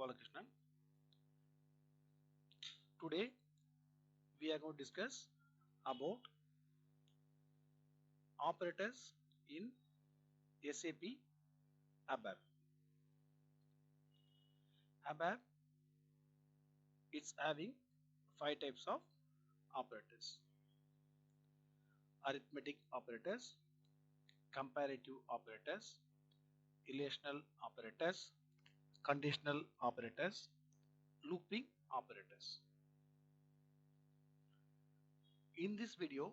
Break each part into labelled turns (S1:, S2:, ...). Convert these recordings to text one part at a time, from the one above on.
S1: Gopalakrishnan. Today we are going to discuss about operators in SAP ABAP. ABAP is having 5 types of operators: arithmetic operators, comparative operators, relational operators, conditional operators, looping operators. In this video,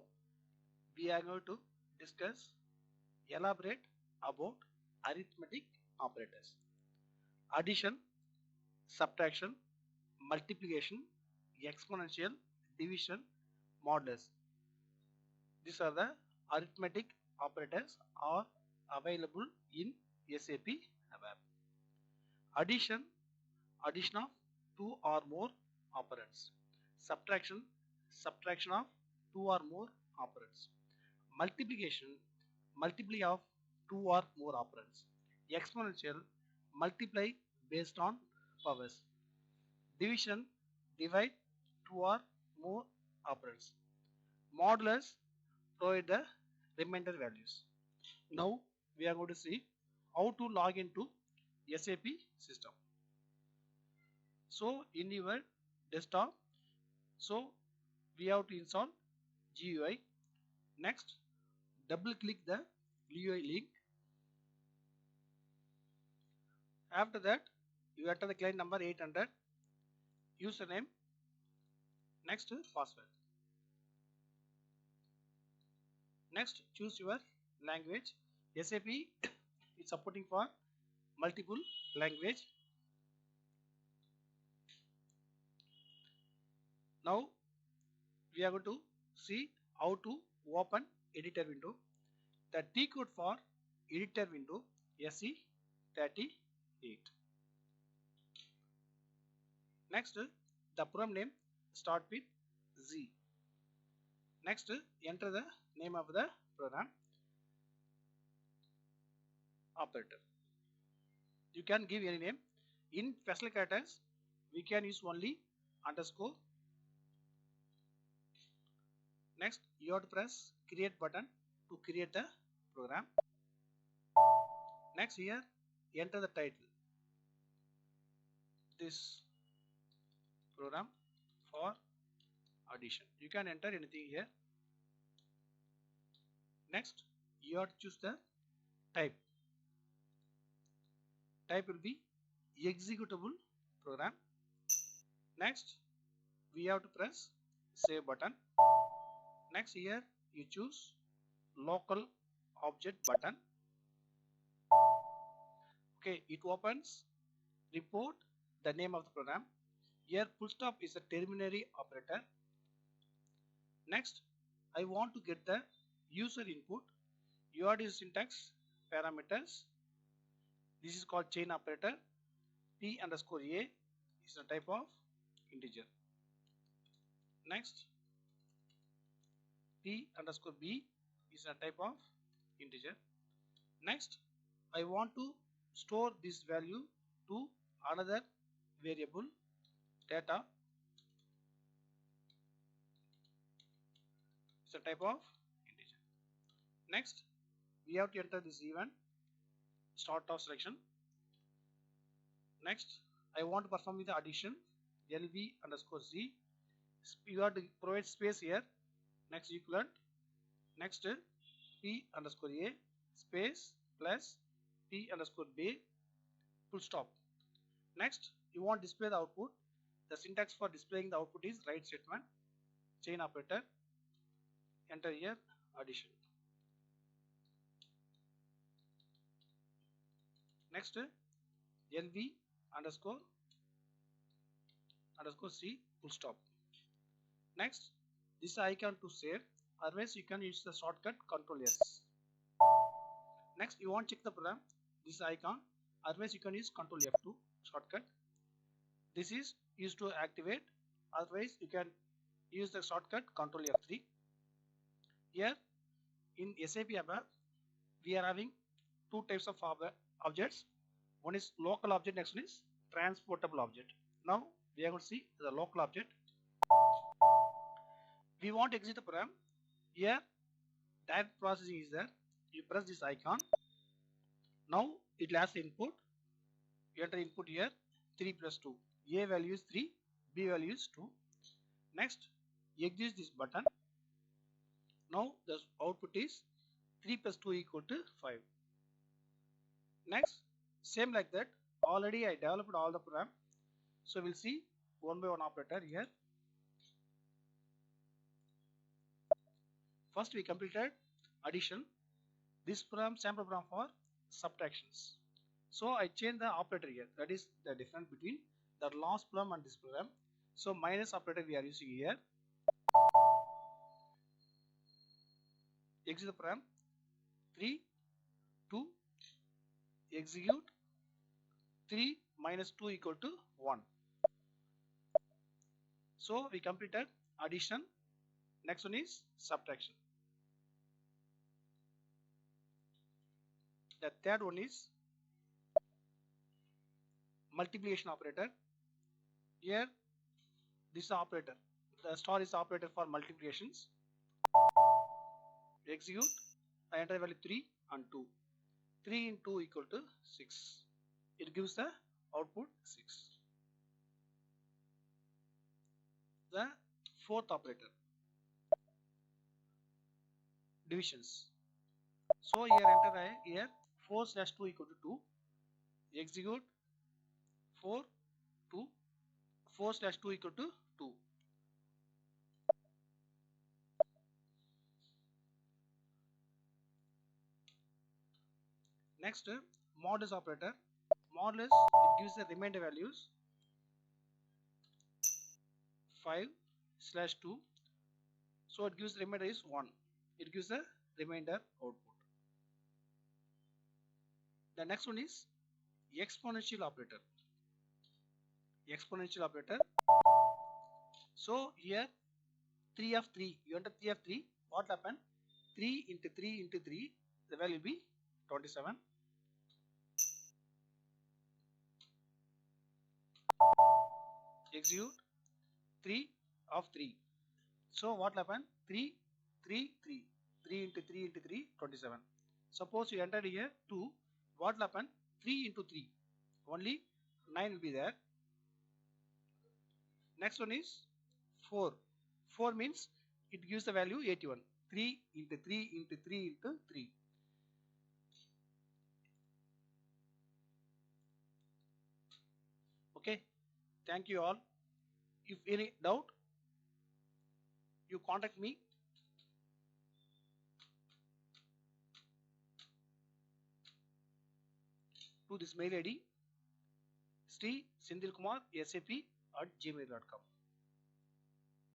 S1: we are going to discuss, elaborate about arithmetic operators: addition, subtraction, multiplication, exponential, division, modulus. These are the arithmetic operators are available in SAP ABAP. Addition, addition of 2 or more operands. Subtraction, subtraction of 2 or more operands. Multiplication, multiply of 2 or more operands. Exponential, multiply based on powers. Division, divide 2 or more operands. Modulus, provide the remainder values. Now we are going to see how to log into SAP system. So in your desktop, so we have to install GUI. Next, double click the GUI link. After that, you enter the client number 800, username, next password. Next, choose your language. SAP is supporting for multiple language. Now we are going to see how to open editor window. The T code for editor window SE38. Next, the program name start with Z. Next, enter the name of the program. Operator. You can give any name. In special characters, we can use only underscore. Next, you have to press create button to create the program. Next, here enter the title. This program for addition. You can enter anything here. Next, you have to choose the type. Type will be executable program. Next, we have to press save button. Next, here you choose local object button. Okay, it opens report the name of the program. Here full stop is a terminary operator. Next, I want to get the user input. URD syntax parameters. This is called chain operator. P underscore A is a type of integer. Next, P underscore B is a type of integer. Next, I want to store this value to another variable data. It's a type of integer. Next, we have to enter this event start of selection. Next, I want to perform with the addition LV underscore Z. You have to provide space here. Next, equivalent. Next, P underscore A space plus P underscore B full stop. Next, you want to display the output. The syntax for displaying the output is write statement, chain operator. Enter here addition. Next, LV underscore C full stop. Next, this icon to save. Otherwise, you can use the shortcut Ctrl S. Next, you want to check the program. This icon. Otherwise, you can use Ctrl F2 shortcut. This is used to activate. Otherwise, you can use the shortcut Ctrl F3. Here in SAP ABAP, we are having 2 types of objects. One is local object, next one is transportable object. Now we are going to see the local object. We want to exit the program. Here direct processing is there. You press this icon. Now it will ask the input. You enter input here 3 plus 2. A value is 3, B value is 2. Next, exit this button. Now the output is 3 plus 2 equal to 5. Next, same like that. Already I developed all the program. So we'll see one by one operator here. First we completed addition. This program sample program for subtractions. So I changed the operator here. That is the difference between the last program and this program. So minus operator we are using here. Exit the program. 3, 2, execute. 3 minus 2 equal to 1. So we completed addition. Next one is subtraction. The third one is multiplication operator. Here this is the operator. The star is the operator for multiplications. Execute. I enter value 3 and 2. 3 into 2 equal to 6. It gives the output 6. The fourth operator, divisions. So here enter here 4 slash 2 equal to 2. Execute 4, 2. 4 slash 2 equal to 2. Next, modulus operator. Modulus, it gives the remainder values 5 slash 2. So it gives the remainder is 1. It gives the remainder output. The next one is exponential operator. Exponential operator. So here 3 of 3. You enter 3 of 3. What happen? 3 into 3 into 3. The value will be 27. Execute 3 of 3. So what will happen? 3, 3, 3. 3 into 3 into 3, 27. Suppose you entered here 2. What will happen? 3 into 3. Only 9 will be there. Next one is 4. 4 means it gives the value 81. 3 into 3 into 3 into 3. Okay. Thank you all. If any doubt, you contact me. To this mail ID, Sri Sindhilkumar SAP @gmail.com.